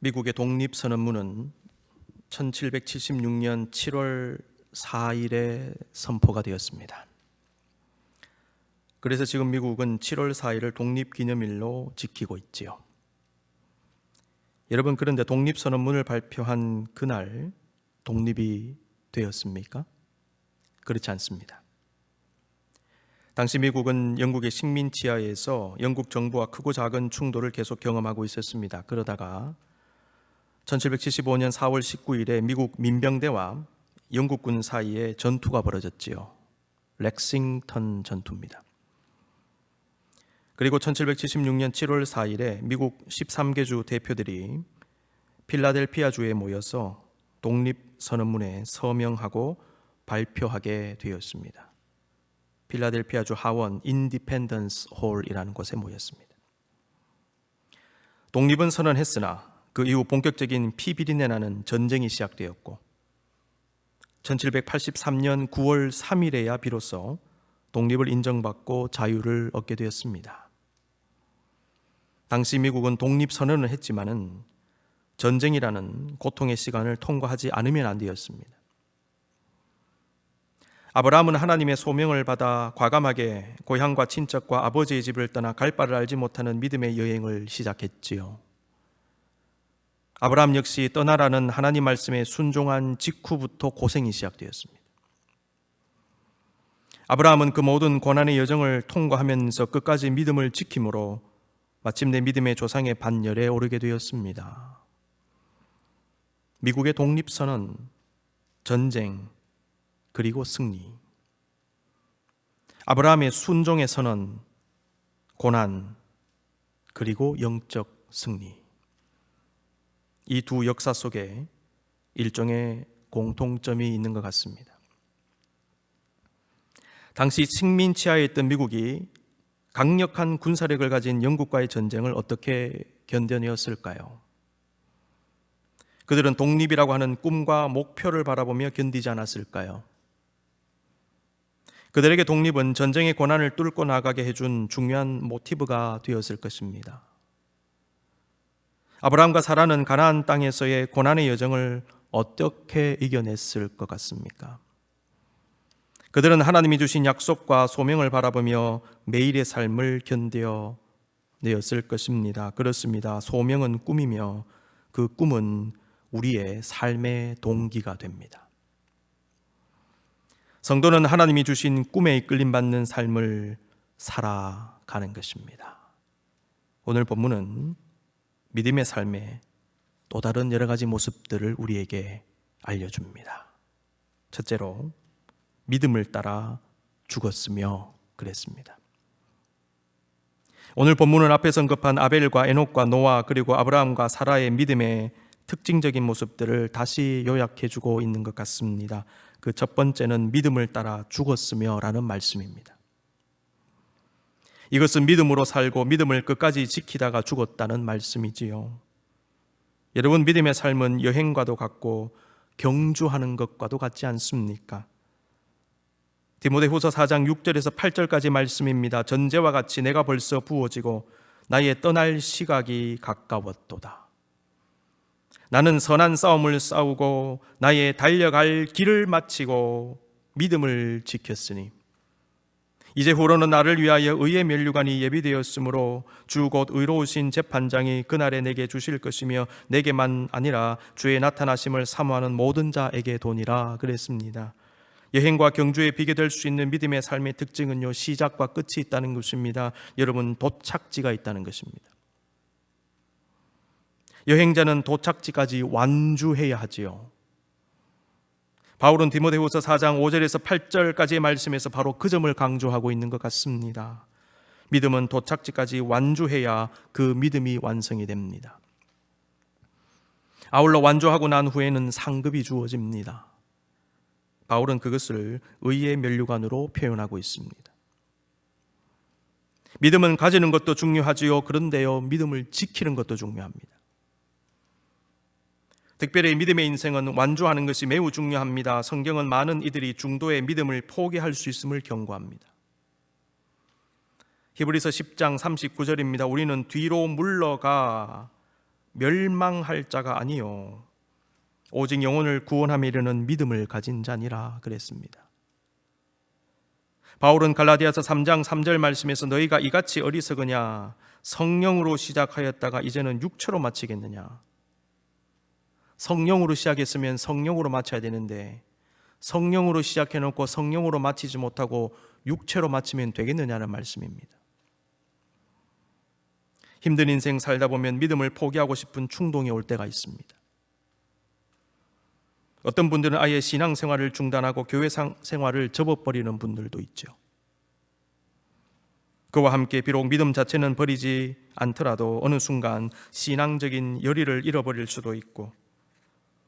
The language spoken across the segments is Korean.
미국의 독립선언문은 1776년 7월 4일에 선포가 되었습니다. 그래서 지금 미국은 7월 4일을 독립기념일로 지키고 있지요. 여러분, 그런데 독립선언문을 발표한 그날 독립이 되었습니까? 그렇지 않습니다. 당시 미국은 영국의 식민 지하에서 영국 정부와 크고 작은 충돌을 계속 경험하고 있었습니다. 그러다가 1775년 4월 19일에 미국 민병대와 영국군 사이에 전투가 벌어졌지요. 렉싱턴 전투입니다. 그리고 1776년 7월 4일에 미국 13개 주 대표들이 필라델피아주에 모여서 독립선언문에 서명하고 발표하게 되었습니다. 필라델피아주 하원 인디펜던스 홀이라는 곳에 모였습니다. 독립은 선언했으나 그 이후 본격적인 피비린내 나는 전쟁이 시작되었고 1783년 9월 3일에야 비로소 독립을 인정받고 자유를 얻게 되었습니다. 당시 미국은 독립선언을 했지만은 전쟁이라는 고통의 시간을 통과하지 않으면 안 되었습니다. 아브라함은 하나님의 소명을 받아 과감하게 고향과 친척과 아버지의 집을 떠나 갈 바를 알지 못하는 믿음의 여행을 시작했지요. 아브라함 역시 떠나라는 하나님 말씀에 순종한 직후부터 고생이 시작되었습니다. 아브라함은 그 모든 고난의 여정을 통과하면서 끝까지 믿음을 지킴으로 마침내 믿음의 조상의 반열에 오르게 되었습니다. 미국의 독립선언, 전쟁, 그리고 승리. 아브라함의 순종의 선언, 고난, 그리고 영적 승리. 이 두 역사 속에 일종의 공통점이 있는 것 같습니다. 당시 식민 치하에 있던 미국이 강력한 군사력을 가진 영국과의 전쟁을 어떻게 견뎌내었을까요? 그들은 독립이라고 하는 꿈과 목표를 바라보며 견디지 않았을까요? 그들에게 독립은 전쟁의 고난을 뚫고 나가게 해준 중요한 모티브가 되었을 것입니다. 아브라함과 사라는 가나안 땅에서의 고난의 여정을 어떻게 이겨냈을 것 같습니까? 그들은 하나님이 주신 약속과 소명을 바라보며 매일의 삶을 견뎌내었을 것입니다. 그렇습니다. 소명은 꿈이며 그 꿈은 우리의 삶의 동기가 됩니다. 성도는 하나님이 주신 꿈에 이끌림받는 삶을 살아가는 것입니다. 오늘 본문은 믿음의 삶의 또 다른 여러 가지 모습들을 우리에게 알려줍니다. 첫째로 믿음을 따라 죽었으며 그랬습니다. 오늘 본문은 앞에서 언급한 아벨과 에녹과 노아 그리고 아브라함과 사라의 믿음의 특징적인 모습들을 다시 요약해주고 있는 것 같습니다. 그 첫 번째는 믿음을 따라 죽었으며 라는 말씀입니다. 이것은 믿음으로 살고 믿음을 끝까지 지키다가 죽었다는 말씀이지요. 여러분, 믿음의 삶은 여행과도 같고 경주하는 것과도 같지 않습니까? 디모데후서 4장 6절에서 8절까지 말씀입니다. 전제와 같이 내가 벌써 부어지고 나의 떠날 시각이 가까웠도다. 나는 선한 싸움을 싸우고 나의 달려갈 길을 마치고 믿음을 지켰으니 이제 후로는 나를 위하여 의의 면류관이 예비되었으므로 주 곧 의로우신 재판장이 그날에 내게 주실 것이며 내게만 아니라 주의 나타나심을 사모하는 모든 자에게 도니라 그랬습니다. 여행과 경주에 비교될 수 있는 믿음의 삶의 특징은요, 시작과 끝이 있다는 것입니다. 여러분, 도착지가 있다는 것입니다. 여행자는 도착지까지 완주해야 하지요. 바울은 디모데후서 4장 5절에서 8절까지의 말씀에서 바로 그 점을 강조하고 있는 것 같습니다. 믿음은 도착지까지 완주해야 그 믿음이 완성이 됩니다. 아울러 완주하고 난 후에는 상급이 주어집니다. 바울은 그것을 의의 면류관으로 표현하고 있습니다. 믿음은 가지는 것도 중요하지요. 그런데요, 믿음을 지키는 것도 중요합니다. 특별히 믿음의 인생은 완주하는 것이 매우 중요합니다. 성경은 많은 이들이 중도의 믿음을 포기할 수 있음을 경고합니다. 히브리서 10장 39절입니다. 우리는 뒤로 물러가 멸망할 자가 아니요 오직 영혼을 구원함에 이르는 믿음을 가진 자니라 그랬습니다. 바울은 갈라디아서 3장 3절 말씀에서 너희가 이같이 어리석으냐 성령으로 시작하였다가 이제는 육체로 마치겠느냐. 성령으로 시작했으면 성령으로 마쳐야 되는데 성령으로 시작해놓고 성령으로 마치지 못하고 육체로 마치면 되겠느냐는 말씀입니다. 힘든 인생 살다 보면 믿음을 포기하고 싶은 충동이 올 때가 있습니다. 어떤 분들은 아예 신앙생활을 중단하고 교회 생활을 접어버리는 분들도 있죠. 그와 함께 비록 믿음 자체는 버리지 않더라도 어느 순간 신앙적인 열의를 잃어버릴 수도 있고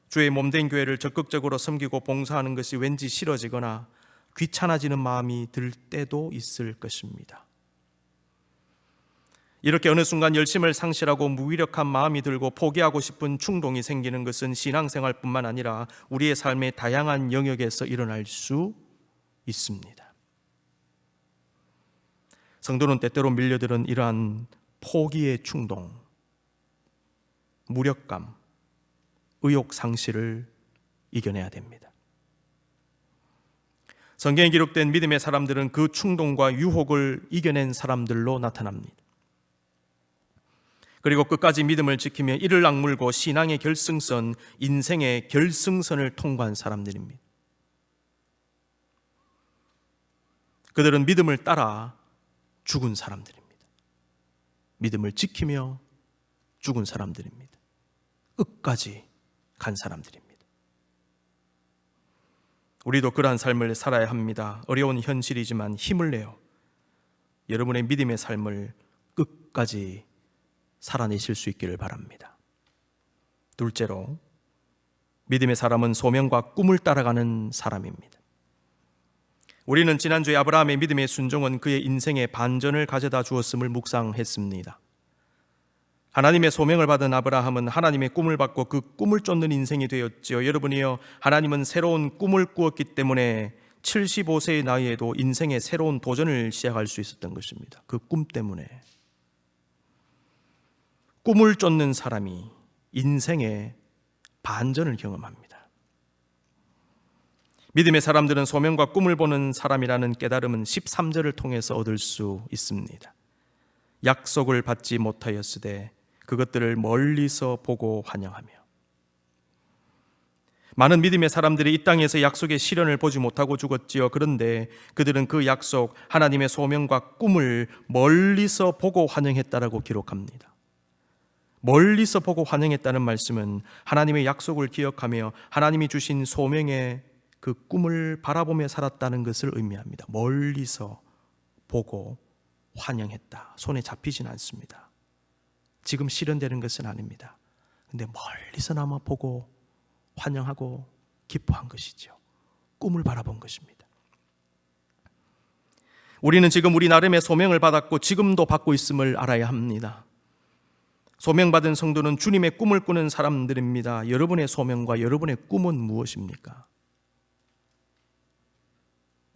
주의 몸된 교회를 적극적으로 섬기고 봉사하는 것이 왠지 싫어지거나 귀찮아지는 마음이 들 때도 있을 것입니다. 이렇게 어느 순간 열심을 상실하고 무기력한 마음이 들고 포기하고 싶은 충동이 생기는 것은 신앙생활뿐만 아니라 우리의 삶의 다양한 영역에서 일어날 수 있습니다. 성도는 때때로 밀려드는 이러한 포기의 충동, 무력감, 의욕 상실을 이겨내야 됩니다. 성경에 기록된 믿음의 사람들은 그 충동과 유혹을 이겨낸 사람들로 나타납니다. 그리고 끝까지 믿음을 지키며 이를 악물고 신앙의 결승선, 인생의 결승선을 통과한 사람들입니다. 그들은 믿음을 따라 죽은 사람들입니다. 믿음을 지키며 죽은 사람들입니다. 끝까지 간 사람들입니다. 우리도 그러한 삶을 살아야 합니다. 어려운 현실이지만 힘을 내어 여러분의 믿음의 삶을 끝까지 살아내실 수 있기를 바랍니다. 둘째로, 믿음의 사람은 소명과 꿈을 따라가는 사람입니다. 우리는 지난주에 아브라함의 믿음의 순종은 그의 인생의 반전을 가져다 주었음을 묵상했습니다. 하나님의 소명을 받은 아브라함은 하나님의 꿈을 받고 그 꿈을 쫓는 인생이 되었지요. 여러분이요, 하나님은 새로운 꿈을 꾸었기 때문에 75세의 나이에도 인생의 새로운 도전을 시작할 수 있었던 것입니다. 그 꿈 때문에. 꿈을 쫓는 사람이 인생의 반전을 경험합니다. 믿음의 사람들은 소명과 꿈을 보는 사람이라는 깨달음은 13절을 통해서 얻을 수 있습니다. 약속을 받지 못하였으되 그것들을 멀리서 보고 환영하며. 많은 믿음의 사람들이 이 땅에서 약속의 실현을 보지 못하고 죽었지요. 그런데 그들은 그 약속, 하나님의 소명과 꿈을 멀리서 보고 환영했다라고 기록합니다. 멀리서 보고 환영했다는 말씀은 하나님의 약속을 기억하며 하나님이 주신 소명의 그 꿈을 바라보며 살았다는 것을 의미합니다. 멀리서 보고 환영했다. 손에 잡히진 않습니다. 지금 실현되는 것은 아닙니다. 근데 멀리서나마 보고 환영하고 기뻐한 것이죠. 꿈을 바라본 것입니다. 우리는 지금 우리 나름의 소명을 받았고 지금도 받고 있음을 알아야 합니다. 소명받은 성도는 주님의 꿈을 꾸는 사람들입니다. 여러분의 소명과 여러분의 꿈은 무엇입니까?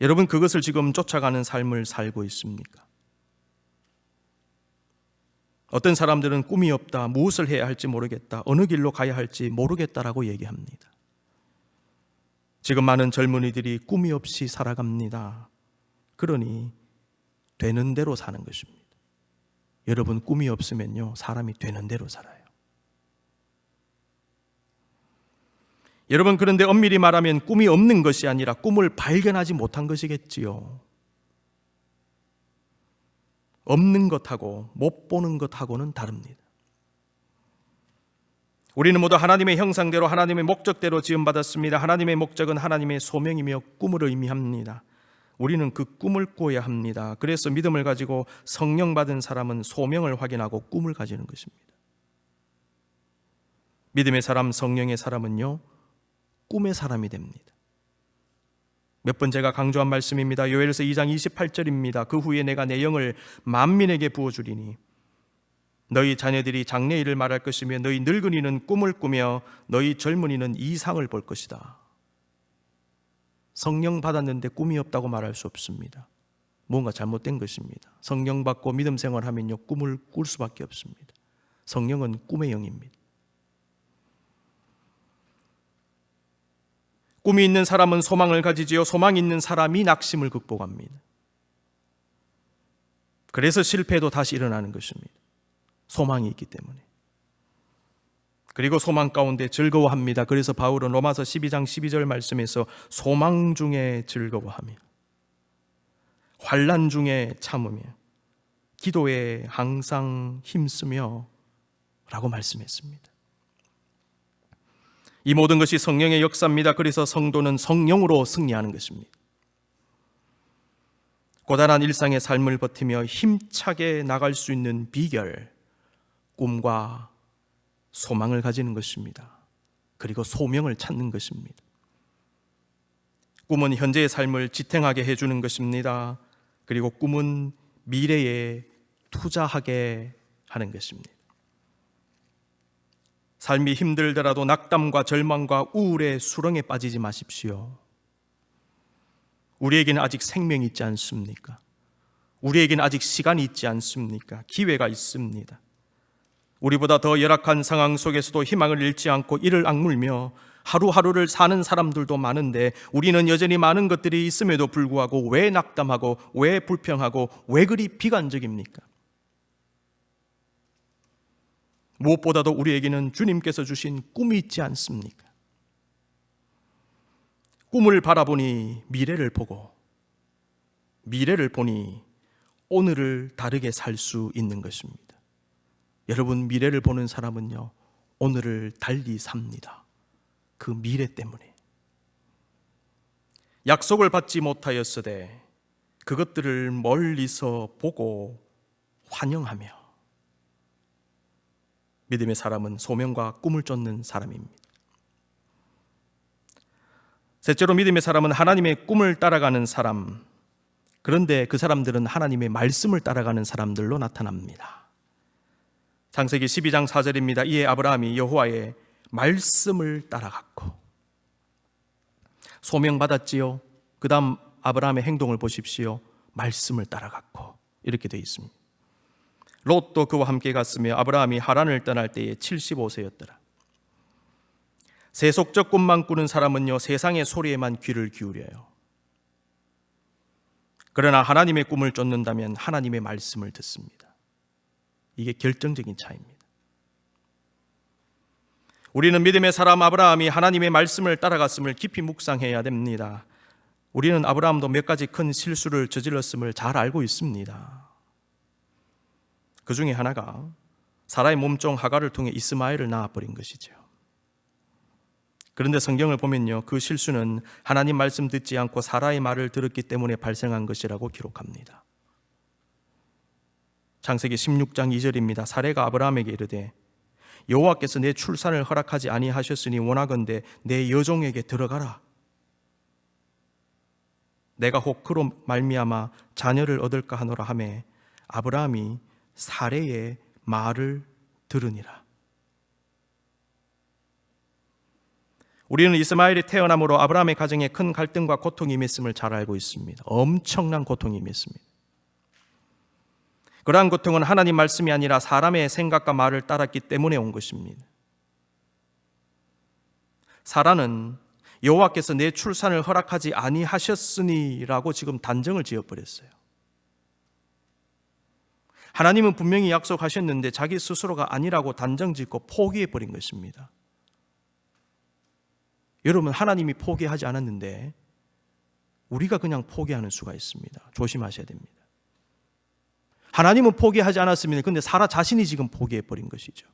여러분 그것을 지금 쫓아가는 삶을 살고 있습니까? 어떤 사람들은 꿈이 없다, 무엇을 해야 할지 모르겠다, 어느 길로 가야 할지 모르겠다라고 얘기합니다. 지금 많은 젊은이들이 꿈이 없이 살아갑니다. 그러니 되는 대로 사는 것입니다. 여러분 꿈이 없으면요, 사람이 되는 대로 살아요. 여러분 그런데 엄밀히 말하면 꿈이 없는 것이 아니라 꿈을 발견하지 못한 것이겠지요. 없는 것하고 못 보는 것하고는 다릅니다. 우리는 모두 하나님의 형상대로 하나님의 목적대로 지음받았습니다. 하나님의 목적은 하나님의 소명이며 꿈을 의미합니다. 우리는 그 꿈을 꾸어야 합니다. 그래서 믿음을 가지고 성령 받은 사람은 소명을 확인하고 꿈을 가지는 것입니다. 믿음의 사람, 성령의 사람은요, 꿈의 사람이 됩니다. 몇 번 제가 강조한 말씀입니다. 요엘서 2장 28절입니다. 그 후에 내가 내 영을 만민에게 부어주리니 너희 자녀들이 장래일을 말할 것이며 너희 늙은이는 꿈을 꾸며 너희 젊은이는 이상을 볼 것이다. 성령 받았는데 꿈이 없다고 말할 수 없습니다. 뭔가 잘못된 것입니다. 성령 받고 믿음 생활하면요, 꿈을 꿀 수밖에 없습니다. 성령은 꿈의 영입니다. 꿈이 있는 사람은 소망을 가지지요. 소망이 있는 사람이 낙심을 극복합니다. 그래서 실패도 다시 일어나는 것입니다. 소망이 있기 때문에. 그리고 소망 가운데 즐거워합니다. 그래서 바울은 로마서 12장 12절 말씀에서 소망 중에 즐거워하며 환난 중에 참으며 기도에 항상 힘쓰며 라고 말씀했습니다. 이 모든 것이 성령의 역사입니다. 그래서 성도는 성령으로 승리하는 것입니다. 고단한 일상의 삶을 버티며 힘차게 나갈 수 있는 비결, 꿈과 소망을 가지는 것입니다. 그리고 소명을 찾는 것입니다. 꿈은 현재의 삶을 지탱하게 해주는 것입니다. 그리고 꿈은 미래에 투자하게 하는 것입니다. 삶이 힘들더라도 낙담과 절망과 우울의 수렁에 빠지지 마십시오. 우리에게는 아직 생명이 있지 않습니까? 우리에게는 아직 시간이 있지 않습니까? 기회가 있습니다. 우리보다 더 열악한 상황 속에서도 희망을 잃지 않고 이를 악물며 하루하루를 사는 사람들도 많은데 우리는 여전히 많은 것들이 있음에도 불구하고 왜 낙담하고 왜 불평하고 왜 그리 비관적입니까? 무엇보다도 우리에게는 주님께서 주신 꿈이 있지 않습니까? 꿈을 바라보니 미래를 보고 미래를 보니 오늘을 다르게 살 수 있는 것입니다. 여러분, 미래를 보는 사람은요, 오늘을 달리 삽니다. 그 미래 때문에. 약속을 받지 못하였으되 그것들을 멀리서 보고 환영하며. 믿음의 사람은 소명과 꿈을 쫓는 사람입니다. 셋째로 믿음의 사람은 하나님의 꿈을 따라가는 사람, 그런데 그 사람들은 하나님의 말씀을 따라가는 사람들로 나타납니다. 창세기 12장 4절입니다. 이에 아브라함이 여호와의 말씀을 따라갔고. 소명받았지요. 그 다음 아브라함의 행동을 보십시오. 말씀을 따라갔고. 이렇게 되어 있습니다. 롯도 그와 함께 갔으며 아브라함이 하란을 떠날 때에 75세였더라. 세속적 꿈만 꾸는 사람은요, 세상의 소리에만 귀를 기울여요. 그러나 하나님의 꿈을 쫓는다면 하나님의 말씀을 듣습니다. 이게 결정적인 차이입니다. 우리는 믿음의 사람 아브라함이 하나님의 말씀을 따라갔음을 깊이 묵상해야 됩니다. 우리는 아브라함도 몇 가지 큰 실수를 저질렀음을 잘 알고 있습니다. 그 중에 하나가 사라의 몸종 하갈을 통해 이스마엘을 낳아버린 것이죠. 그런데 성경을 보면요, 그 실수는 하나님 말씀 듣지 않고 사라의 말을 들었기 때문에 발생한 것이라고 기록합니다. 창세기 16장 2절입니다. 사레가 아브라함에게 이르되 여호와께서 내 출산을 허락하지 아니하셨으니 원하건대 내 여종에게 들어가라. 내가 혹 그로 말미암아 자녀를 얻을까 하노라 하매 아브라함이 사레의 말을 들으니라. 우리는 이스마엘이 태어남으로 아브라함의 가정에 큰 갈등과 고통이 임했음을 잘 알고 있습니다. 엄청난 고통이 임했습니다. 그러한 고통은 하나님 말씀이 아니라 사람의 생각과 말을 따랐기 때문에 온 것입니다. 사라는 여호와께서 내 출산을 허락하지 아니하셨으니라고 지금 단정을 지어버렸어요. 하나님은 분명히 약속하셨는데 자기 스스로가 아니라고 단정 짓고 포기해버린 것입니다. 여러분, 하나님이 포기하지 않았는데 우리가 그냥 포기하는 수가 있습니다. 조심하셔야 됩니다. 하나님은 포기하지 않았습니다. 그런데 사라 자신이 지금 포기해버린 것이죠.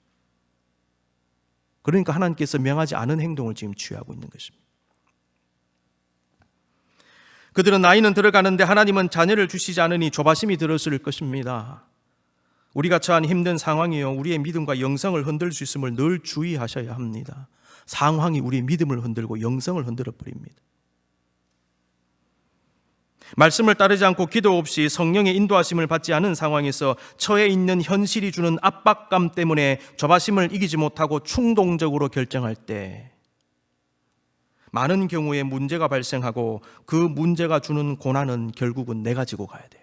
그러니까 하나님께서 명하지 않은 행동을 지금 취하고 있는 것입니다. 그들은 나이는 들어가는데 하나님은 자녀를 주시지 않으니 조바심이 들었을 것입니다. 우리가 처한 힘든 상황이요, 우리의 믿음과 영성을 흔들 수 있음을 늘 주의하셔야 합니다. 상황이 우리의 믿음을 흔들고 영성을 흔들어 버립니다. 말씀을 따르지 않고 기도 없이 성령의 인도하심을 받지 않은 상황에서 처해 있는 현실이 주는 압박감 때문에 조바심을 이기지 못하고 충동적으로 결정할 때 많은 경우에 문제가 발생하고 그 문제가 주는 고난은 결국은 내가 지고 가야 돼요.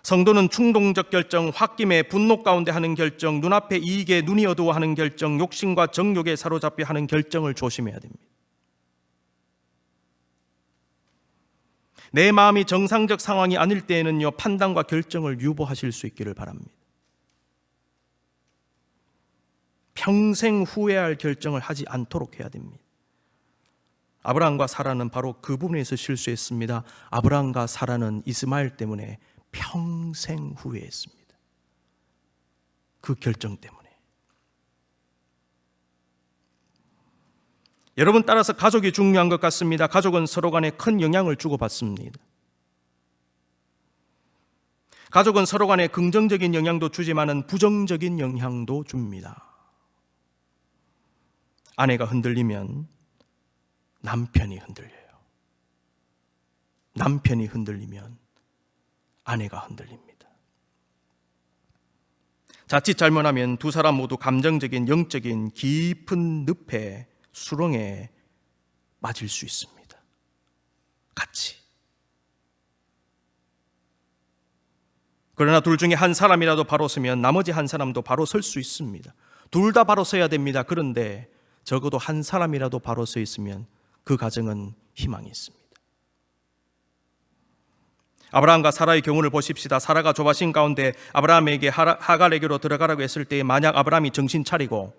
성도는 충동적 결정, 홧김에 분노 가운데 하는 결정, 눈앞에 이익에 눈이 어두워하는 결정, 욕심과 정욕에 사로잡혀 하는 결정을 조심해야 됩니다. 내 마음이 정상적 상황이 아닐 때에는요, 판단과 결정을 유보하실 수 있기를 바랍니다. 평생 후회할 결정을 하지 않도록 해야 됩니다. 아브라함과 사라는 바로 그 부분에서 실수했습니다. 아브라함과 사라는 이스마엘 때문에 평생 후회했습니다. 그 결정 때문에. 여러분, 따라서 가족이 중요한 것 같습니다. 가족은 서로 간에 큰 영향을 주고받습니다. 가족은 서로 간에 긍정적인 영향도 주지만은 부정적인 영향도 줍니다. 아내가 흔들리면 남편이 흔들려요. 남편이 흔들리면 아내가 흔들립니다. 자칫 잘못하면 두 사람 모두 감정적인, 영적인 깊은 늪에, 수렁에 맞을 수 있습니다. 같이. 그러나 둘 중에 한 사람이라도 바로 서면 나머지 한 사람도 바로 설 수 있습니다. 둘 다 바로 서야 됩니다. 그런데 적어도 한 사람이라도 바로 서 있으면 그 가정은 희망이 있습니다. 아브라함과 사라의 경우를 보십시다. 사라가 조바심 가운데 아브라함에게 하갈에게로 들어가라고 했을 때 만약 아브라함이 정신 차리고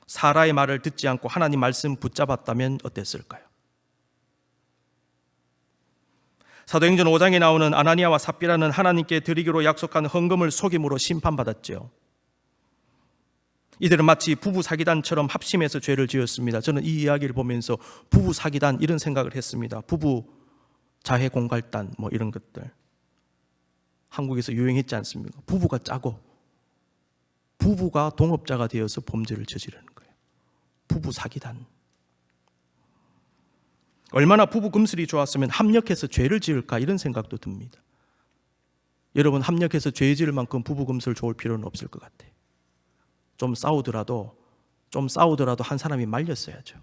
사라의 말을 듣지 않고 하나님 말씀 붙잡았다면 어땠을까요? 사도행전 5장에 나오는 아나니아와 삽비라는 하나님께 드리기로 약속한 헌금을 속임으로 심판받았죠. 이들은 마치 부부 사기단처럼 합심해서 죄를 지었습니다. 저는 이 이야기를 보면서 부부 사기단 이런 생각을 했습니다. 부부 자해 공갈단 뭐 이런 것들 한국에서 유행했지 않습니까? 부부가 짜고 부부가 동업자가 되어서 범죄를 저지르는 거예요. 부부 사기단. 얼마나 부부 금슬이 좋았으면 합력해서 죄를 지을까 이런 생각도 듭니다. 여러분, 합력해서 죄 지을 만큼 부부 금슬 좋을 필요는 없을 것 같아요. 좀 싸우더라도 한 사람이 말렸어야죠.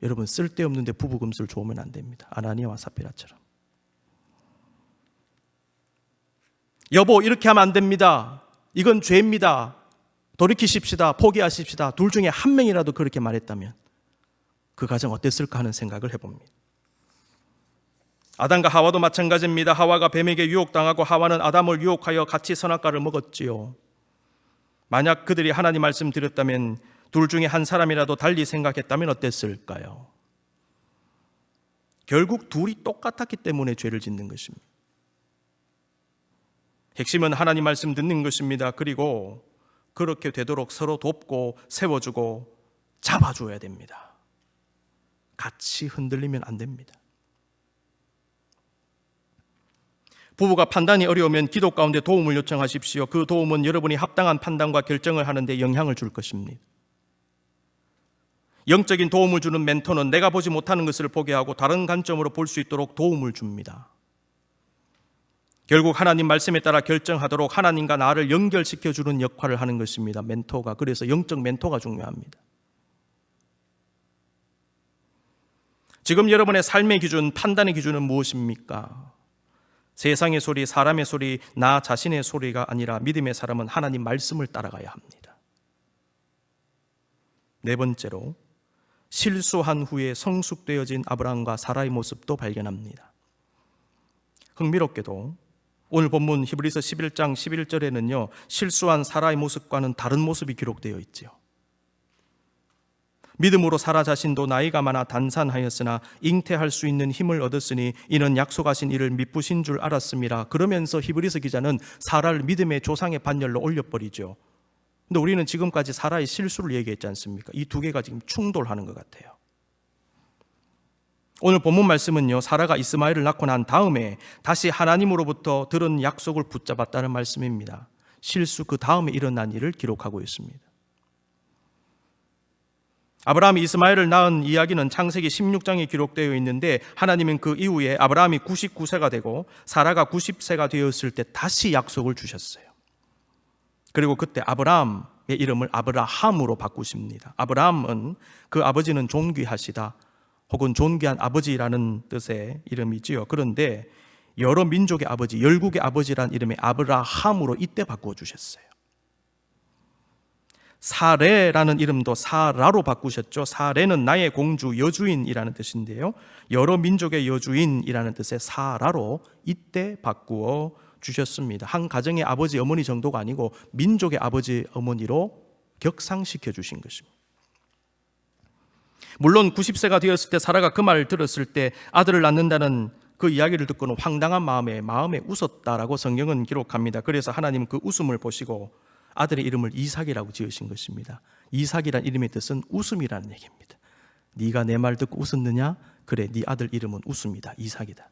여러분, 쓸데없는데 부부 금술 좋으면 안 됩니다. 아나니아와 삽비라처럼. 여보, 이렇게 하면 안 됩니다. 이건 죄입니다. 돌이키십시다. 포기하십시다. 둘 중에 한 명이라도 그렇게 말했다면 그 가정 어땠을까 하는 생각을 해봅니다. 아담과 하와도 마찬가지입니다. 하와가 뱀에게 유혹당하고 하와는 아담을 유혹하여 같이 선악과를 먹었지요. 만약 그들이 하나님 말씀 드렸다면 둘 중에 한 사람이라도 달리 생각했다면 어땠을까요? 결국 둘이 똑같았기 때문에 죄를 짓는 것입니다. 핵심은 하나님 말씀 듣는 것입니다. 그리고 그렇게 되도록 서로 돕고 세워주고 잡아줘야 됩니다. 같이 흔들리면 안 됩니다. 부부가 판단이 어려우면 기도 가운데 도움을 요청하십시오. 그 도움은 여러분이 합당한 판단과 결정을 하는데 영향을 줄 것입니다. 영적인 도움을 주는 멘토는 내가 보지 못하는 것을 보게 하고 다른 관점으로 볼 수 있도록 도움을 줍니다. 결국 하나님 말씀에 따라 결정하도록 하나님과 나를 연결시켜주는 역할을 하는 것입니다. 멘토가. 그래서 영적 멘토가 중요합니다. 지금 여러분의 삶의 기준, 판단의 기준은 무엇입니까? 세상의 소리, 사람의 소리, 나 자신의 소리가 아니라 믿음의 사람은 하나님 말씀을 따라가야 합니다. 네 번째로, 실수한 후에 성숙되어진 아브라함과 사라의 모습도 발견합니다. 흥미롭게도 오늘 본문 히브리서 11장 11절에는요, 실수한 사라의 모습과는 다른 모습이 기록되어 있지요. 믿음으로 사라 자신도 나이가 많아 단산하였으나 잉태할 수 있는 힘을 얻었으니 이는 약속하신 이를 미쁘신 줄 알았음이라. 그러면서 히브리서 기자는 사라를 믿음의 조상의 반열로 올려버리죠. 근데 우리는 지금까지 사라의 실수를 얘기했지 않습니까? 이 두 개가 지금 충돌하는 것 같아요. 오늘 본문 말씀은요, 사라가 이스마엘을 낳고 난 다음에 다시 하나님으로부터 들은 약속을 붙잡았다는 말씀입니다. 실수 그 다음에 일어난 일을 기록하고 있습니다. 아브라함이 이스마엘을 낳은 이야기는 창세기 16장에 기록되어 있는데 하나님은 그 이후에 아브라함이 99세가 되고 사라가 90세가 되었을 때 다시 약속을 주셨어요. 그리고 그때 아브라함의 이름을 아브라함으로 바꾸십니다. 아브라함은 그 아버지는 존귀하시다 혹은 존귀한 아버지라는 뜻의 이름이지요. 그런데 여러 민족의 아버지, 열국의 아버지란 이름의 아브라함으로 이때 바꾸어 주셨어요. 사레라는 이름도 사라로 바꾸셨죠. 사레는 나의 공주, 여주인이라는 뜻인데요, 여러 민족의 여주인이라는 뜻의 사라로 이때 바꾸어 주셨습니다. 한 가정의 아버지, 어머니 정도가 아니고 민족의 아버지, 어머니로 격상시켜 주신 것입니다. 물론 90세가 되었을 때 사라가 그 말을 들었을 때 아들을 낳는다는 그 이야기를 듣고는 황당한 마음에 웃었다라고 성경은 기록합니다. 그래서 하나님은 그 웃음을 보시고 아들의 이름을 이삭이라고 지으신 것입니다. 이삭이란 이름의 뜻은 웃음이라는 얘기입니다. 네가 내 말 듣고 웃었느냐? 그래, 네 아들 이름은 웃음이다, 이삭이다.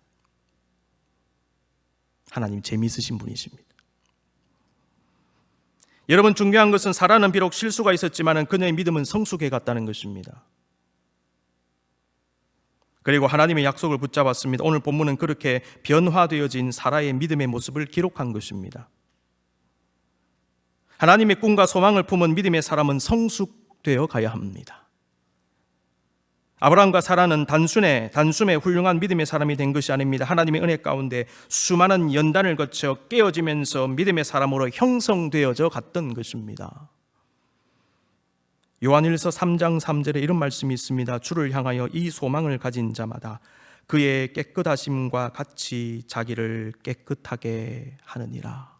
하나님 재미있으신 분이십니다. 여러분, 중요한 것은 사라는 비록 실수가 있었지만 그녀의 믿음은 성숙해 갔다는 것입니다. 그리고 하나님의 약속을 붙잡았습니다. 오늘 본문은 그렇게 변화되어진 사라의 믿음의 모습을 기록한 것입니다. 하나님의 꿈과 소망을 품은 믿음의 사람은 성숙되어 가야 합니다. 아브라함과 사라는 단순에 훌륭한 믿음의 사람이 된 것이 아닙니다. 하나님의 은혜 가운데 수많은 연단을 거쳐 깨어지면서 믿음의 사람으로 형성되어져 갔던 것입니다. 요한일서 3장 3절에 이런 말씀이 있습니다. 주를 향하여 이 소망을 가진 자마다 그의 깨끗하심과 같이 자기를 깨끗하게 하느니라.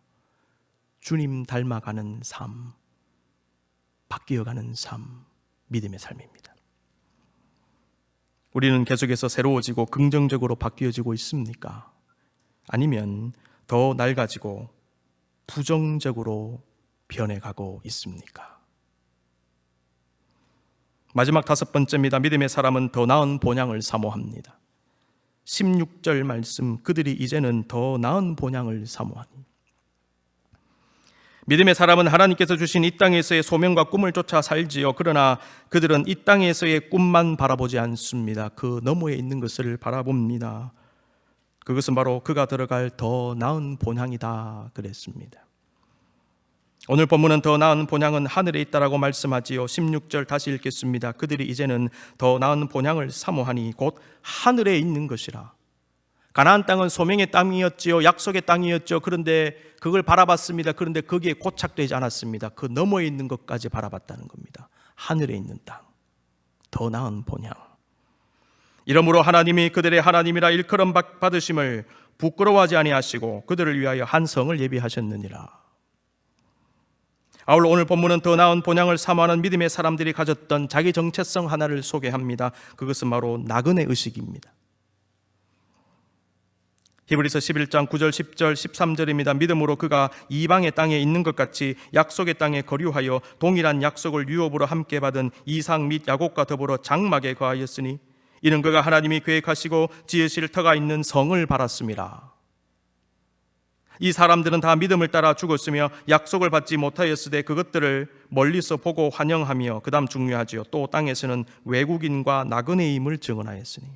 주님 닮아가는 삶, 바뀌어가는 삶, 믿음의 삶입니다. 우리는 계속해서 새로워지고 긍정적으로 바뀌어지고 있습니까? 아니면 더 낡아지고 부정적으로 변해가고 있습니까? 마지막 5번째입니다. 믿음의 사람은 더 나은 본향을 사모합니다. 16절 말씀, 그들이 이제는 더 나은 본향을 사모하니. 믿음의 사람은 하나님께서 주신 이 땅에서의 소명과 꿈을 쫓아 살지요. 그러나 그들은 이 땅에서의 꿈만 바라보지 않습니다. 그 너머에 있는 것을 바라봅니다. 그것은 바로 그가 들어갈 더 나은 본향이다 그랬습니다. 오늘 본문은 더 나은 본향은 하늘에 있다라고 말씀하지요. 16절 다시 읽겠습니다. 그들이 이제는 더 나은 본향을 사모하니 곧 하늘에 있는 것이라. 가나안 땅은 소명의 땅이었지요. 약속의 땅이었죠. 그런데 그걸 바라봤습니다. 그런데 거기에 고착되지 않았습니다. 그 너머에 있는 것까지 바라봤다는 겁니다. 하늘에 있는 땅, 더 나은 본향. 이러므로 하나님이 그들의 하나님이라 일컬음 받으심을 부끄러워하지 아니하시고 그들을 위하여 한 성을 예비하셨느니라. 아울러 오늘 본문은 더 나은 본향을 사모하는 믿음의 사람들이 가졌던 자기 정체성 하나를 소개합니다. 그것은 바로 나그네 의식입니다. 히브리서 11장 9절 10절 13절입니다. 믿음으로 그가 이방의 땅에 있는 것 같이 약속의 땅에 거류하여 동일한 약속을 유업으로 함께 받은 이삭 및 야곱과 더불어 장막에 거하였으니 이는 그가 하나님이 계획하시고 지으실 터가 있는 성을 바랐습니다. 이 사람들은 다 믿음을 따라 죽었으며 약속을 받지 못하였으되 그것들을 멀리서 보고 환영하며, 그 다음 중요하지요, 또 땅에서는 외국인과 나그네임을 증언하였으니.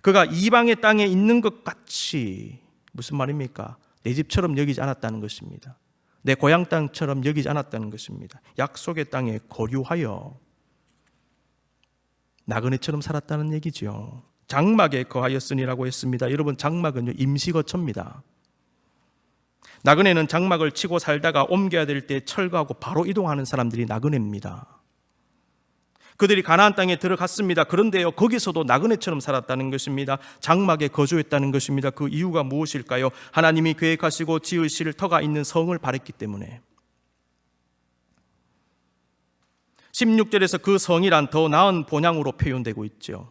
그가 이방의 땅에 있는 것 같이, 무슨 말입니까? 내 집처럼 여기지 않았다는 것입니다. 내 고향 땅처럼 여기지 않았다는 것입니다. 약속의 땅에 거류하여 나그네처럼 살았다는 얘기죠. 장막에 거하였으니라고 했습니다. 여러분, 장막은요, 임시거처입니다. 나그네는 장막을 치고 살다가 옮겨야 될 때 철거하고 바로 이동하는 사람들이 나그네입니다. 그들이 가나안 땅에 들어갔습니다. 그런데요, 거기서도 나그네처럼 살았다는 것입니다. 장막에 거주했다는 것입니다. 그 이유가 무엇일까요? 하나님이 계획하시고 지으실 터가 있는 성을 바랬기 때문에. 16절에서 그 성이란 더 나은 본향으로 표현되고 있죠.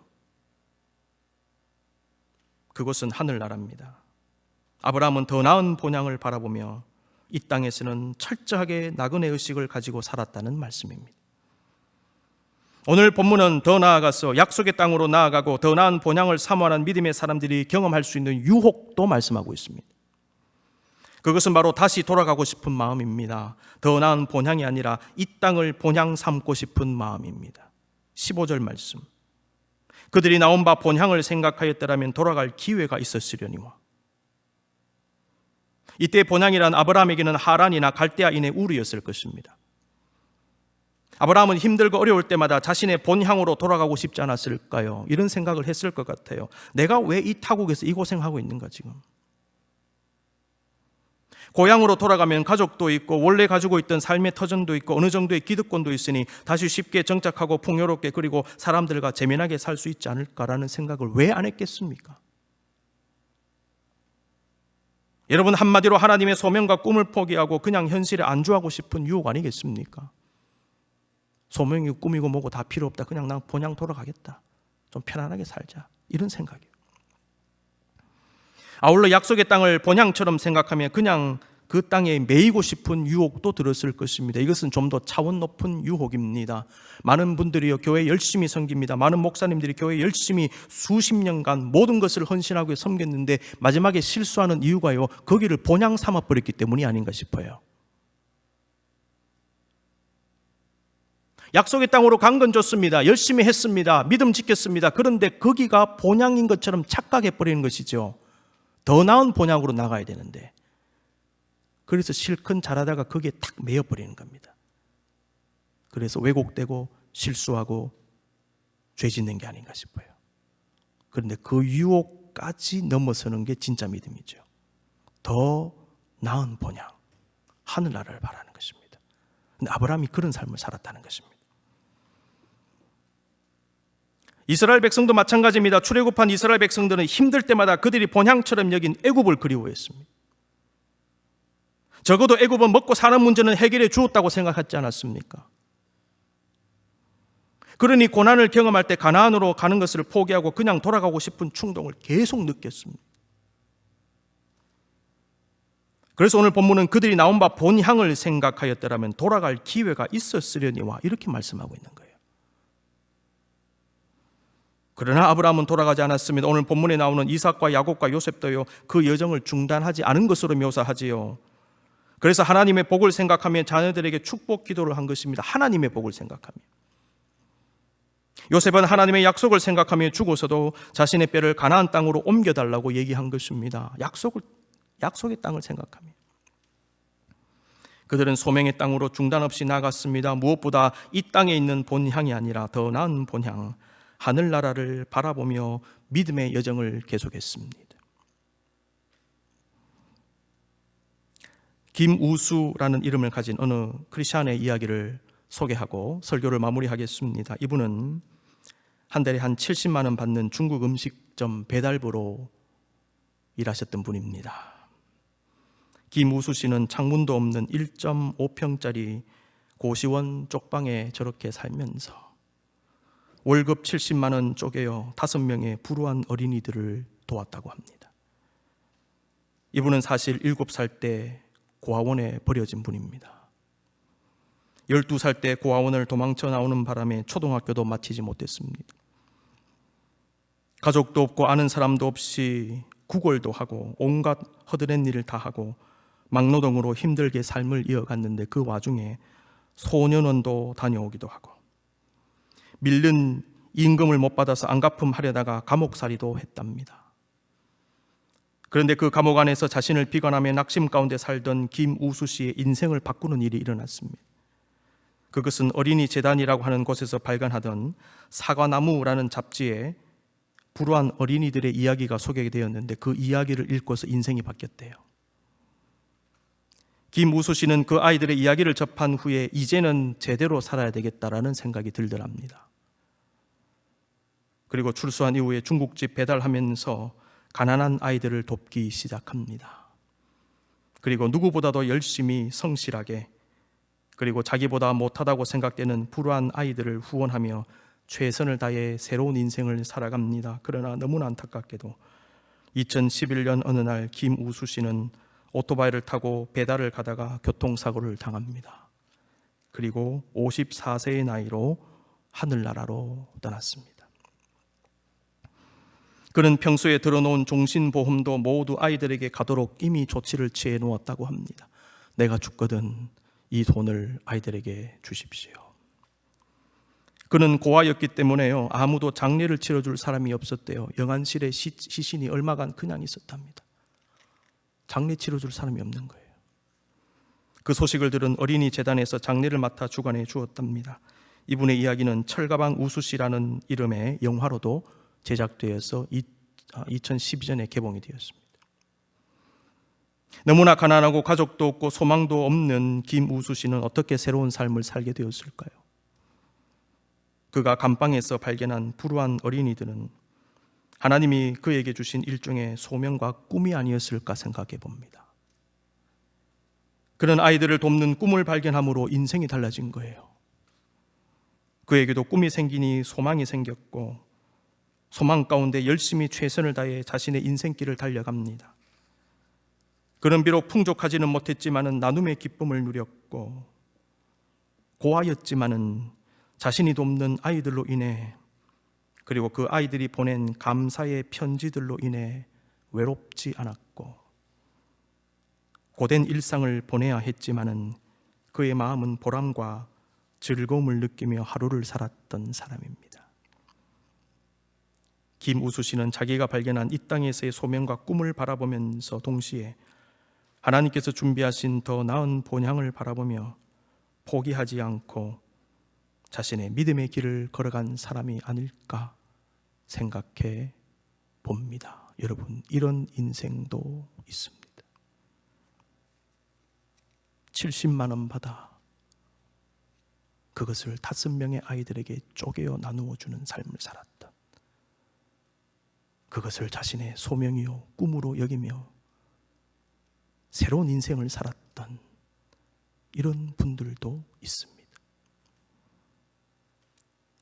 그것은 하늘나라입니다. 아브라함은 더 나은 본향을 바라보며 이 땅에서는 철저하게 나그네 의식을 가지고 살았다는 말씀입니다. 오늘 본문은 더 나아가서 약속의 땅으로 나아가고 더 나은 본향을 사모하는 믿음의 사람들이 경험할 수 있는 유혹도 말씀하고 있습니다. 그것은 바로 다시 돌아가고 싶은 마음입니다. 더 나은 본향이 아니라 이 땅을 본향 삼고 싶은 마음입니다. 15절 말씀, 그들이 나온 바 본향을 생각하였더라면 돌아갈 기회가 있었으려니와. 이때 본향이란 아브라함에게는 하란이나 갈대아인의 우르였을 것입니다. 아브라함은 힘들고 어려울 때마다 자신의 본향으로 돌아가고 싶지 않았을까요? 이런 생각을 했을 것 같아요. 내가 왜 이 타국에서 이 고생하고 있는가 지금? 고향으로 돌아가면 가족도 있고 원래 가지고 있던 삶의 터전도 있고 어느 정도의 기득권도 있으니 다시 쉽게 정착하고 풍요롭게 그리고 사람들과 재미나게 살 수 있지 않을까라는 생각을 왜 안 했겠습니까? 여러분, 한마디로 하나님의 소명과 꿈을 포기하고 그냥 현실에 안주하고 싶은 유혹 아니겠습니까? 소명이고 꿈이고 뭐고 다 필요 없다. 그냥 난 본향 돌아가겠다. 좀 편안하게 살자. 이런 생각이에요. 아울러 약속의 땅을 본향처럼 생각하면 그냥 그 땅에 매이고 싶은 유혹도 들었을 것입니다. 이것은 좀 더 차원 높은 유혹입니다. 많은 분들이요 교회 열심히 섬깁니다. 많은 목사님들이 교회 열심히 수십 년간 모든 것을 헌신하고 섬겼는데 마지막에 실수하는 이유가요, 거기를 본향 삼아버렸기 때문이 아닌가 싶어요. 약속의 땅으로 간 건 좋습니다. 열심히 했습니다. 믿음 지켰습니다. 그런데 거기가 본향인 것처럼 착각해버리는 것이죠. 더 나은 본향으로 나가야 되는데, 그래서 실컷 잘하다가 거기에 탁 매여버리는 겁니다. 그래서 왜곡되고 실수하고 죄 짓는 게 아닌가 싶어요. 그런데 그 유혹까지 넘어서는 게 진짜 믿음이죠. 더 나은 본향, 하늘나라를 바라는 것입니다. 근데 아브라함이 그런 삶을 살았다는 것입니다. 이스라엘 백성도 마찬가지입니다. 출애굽한 이스라엘 백성들은 힘들 때마다 그들이 본향처럼 여긴 애굽을 그리워했습니다. 적어도 애굽은 먹고 사는 문제는 해결해 주었다고 생각하지 않았습니까? 그러니 고난을 경험할 때 가나안으로 가는 것을 포기하고 그냥 돌아가고 싶은 충동을 계속 느꼈습니다. 그래서 오늘 본문은 그들이 나온 바 본향을 생각하였더라면 돌아갈 기회가 있었으려니와 이렇게 말씀하고 있는 거예요. 그러나 아브라함은 돌아가지 않았습니다. 오늘 본문에 나오는 이삭과 야곱과 요셉도요, 그 여정을 중단하지 않은 것으로 묘사하지요. 그래서 하나님의 복을 생각하며 자녀들에게 축복 기도를 한 것입니다. 하나님의 복을 생각하며. 요셉은 하나님의 약속을 생각하며 죽어서도 자신의 뼈를 가나안 땅으로 옮겨달라고 얘기한 것입니다. 약속의 땅을 생각하며. 그들은 소명의 땅으로 중단 없이 나갔습니다. 무엇보다 이 땅에 있는 본향이 아니라 더 나은 본향, 하늘나라를 바라보며 믿음의 여정을 계속했습니다. 김우수라는 이름을 가진 어느 크리스찬의 이야기를 소개하고 설교를 마무리하겠습니다. 이분은 한 달에 한 70만 원 받는 중국 음식점 배달부로 일하셨던 분입니다. 김우수 씨는 창문도 없는 1.5평짜리 고시원 쪽방에 저렇게 살면서 월급 70만 원 쪼개어 5명의 불우한 어린이들을 도왔다고 합니다. 이분은 사실 7살 때 고아원에 버려진 분입니다. 12살 때 고아원을 도망쳐 나오는 바람에 초등학교도 마치지 못했습니다. 가족도 없고 아는 사람도 없이 구걸도 하고 온갖 허드렛 일을 다 하고 막노동으로 힘들게 삶을 이어갔는데 그 와중에 소년원도 다녀오기도 하고 밀린 임금을 못 받아서 안갚음하려다가 감옥살이도 했답니다. 그런데 그 감옥 안에서 자신을 비관하며 낙심 가운데 살던 김우수 씨의 인생을 바꾸는 일이 일어났습니다. 그것은 어린이 재단이라고 하는 곳에서 발간하던 사과나무라는 잡지에 불우한 어린이들의 이야기가 소개되었는데 그 이야기를 읽고서 인생이 바뀌었대요. 김우수 씨는 그 아이들의 이야기를 접한 후에 이제는 제대로 살아야 되겠다라는 생각이 들더랍니다. 그리고 출소한 이후에 중국집 배달하면서 가난한 아이들을 돕기 시작합니다. 그리고 누구보다도 열심히 성실하게, 그리고 자기보다 못하다고 생각되는 불우한 아이들을 후원하며 최선을 다해 새로운 인생을 살아갑니다. 그러나 너무나 안타깝게도 2011년 어느 날 김우수 씨는 오토바이를 타고 배달을 가다가 교통사고를 당합니다. 그리고 54세의 나이로 하늘나라로 떠났습니다. 그는 평소에 들어놓은 종신보험도 모두 아이들에게 가도록 이미 조치를 취해 놓았다고 합니다. 내가 죽거든 이 돈을 아이들에게 주십시오. 그는 고아였기 때문에요, 아무도 장례를 치러줄 사람이 없었대요. 영안실에 시신이 얼마간 그냥 있었답니다. 장례 치러줄 사람이 없는 거예요. 그 소식을 들은 어린이 재단에서 장례를 맡아 주관해 주었답니다. 이분의 이야기는 철가방 우수씨라는 이름의 영화로도 제작되어서 2012년에 개봉이 되었습니다. 너무나 가난하고 가족도 없고 소망도 없는 김우수 씨는 어떻게 새로운 삶을 살게 되었을까요? 그가 감방에서 발견한 불우한 어린이들은 하나님이 그에게 주신 일종의 소명과 꿈이 아니었을까 생각해 봅니다. 그런 아이들을 돕는 꿈을 발견함으로 인생이 달라진 거예요. 그에게도 꿈이 생기니 소망이 생겼고, 소망 가운데 열심히 최선을 다해 자신의 인생길을 달려갑니다. 그는 비록 풍족하지는 못했지만은 나눔의 기쁨을 누렸고, 고아였지만은 자신이 돕는 아이들로 인해, 그리고 그 아이들이 보낸 감사의 편지들로 인해 외롭지 않았고, 고된 일상을 보내야 했지만은 그의 마음은 보람과 즐거움을 느끼며 하루를 살았던 사람입니다. 김우수 씨는 자기가 발견한 이 땅에서의 소명과 꿈을 바라보면서 동시에 하나님께서 준비하신 더 나은 본향을 바라보며 포기하지 않고 자신의 믿음의 길을 걸어간 사람이 아닐까 생각해 봅니다. 여러분, 이런 인생도 있습니다. 70만 원 받아 그것을 5명의 아이들에게 쪼개어 나누어 주는 삶을 살았던, 그것을 자신의 소명이요 꿈으로 여기며 새로운 인생을 살았던 이런 분들도 있습니다.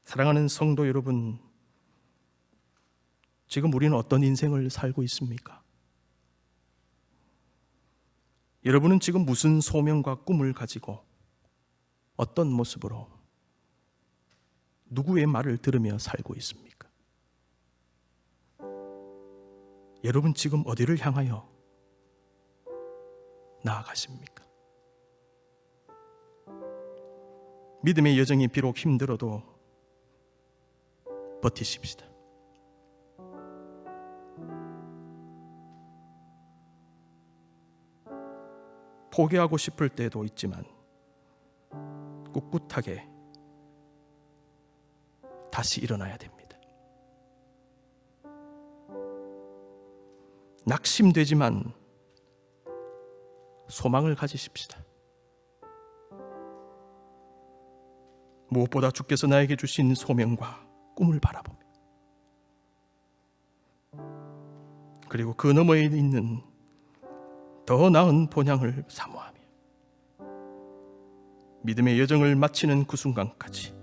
사랑하는 성도 여러분, 지금 우리는 어떤 인생을 살고 있습니까? 여러분은 지금 무슨 소명과 꿈을 가지고 어떤 모습으로 누구의 말을 들으며 살고 있습니까? 여러분 지금 어디를 향하여 나아가십니까? 믿음의 여정이 비록 힘들어도 버티십시다. 포기하고 싶을 때도 있지만 꿋꿋하게 다시 일어나야 됩니다. 낙심되지만 소망을 가지십시다. 무엇보다 주께서 나에게 주신 소명과 꿈을 바라보며, 그리고 그 너머에 있는 더 나은 본향을 사모하며 믿음의 여정을 마치는 그 순간까지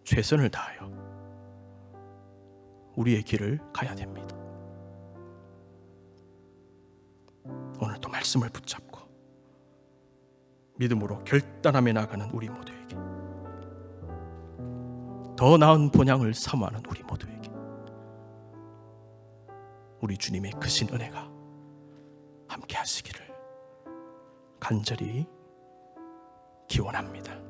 최선을 다하여 우리의 길을 가야 됩니다. 오늘도 말씀을 붙잡고 믿음으로 결단하며 나가는 우리 모두에게, 더 나은 본향을 사모하는 우리 모두에게 우리 주님의 크신 은혜가 함께 하시기를 간절히 기원합니다.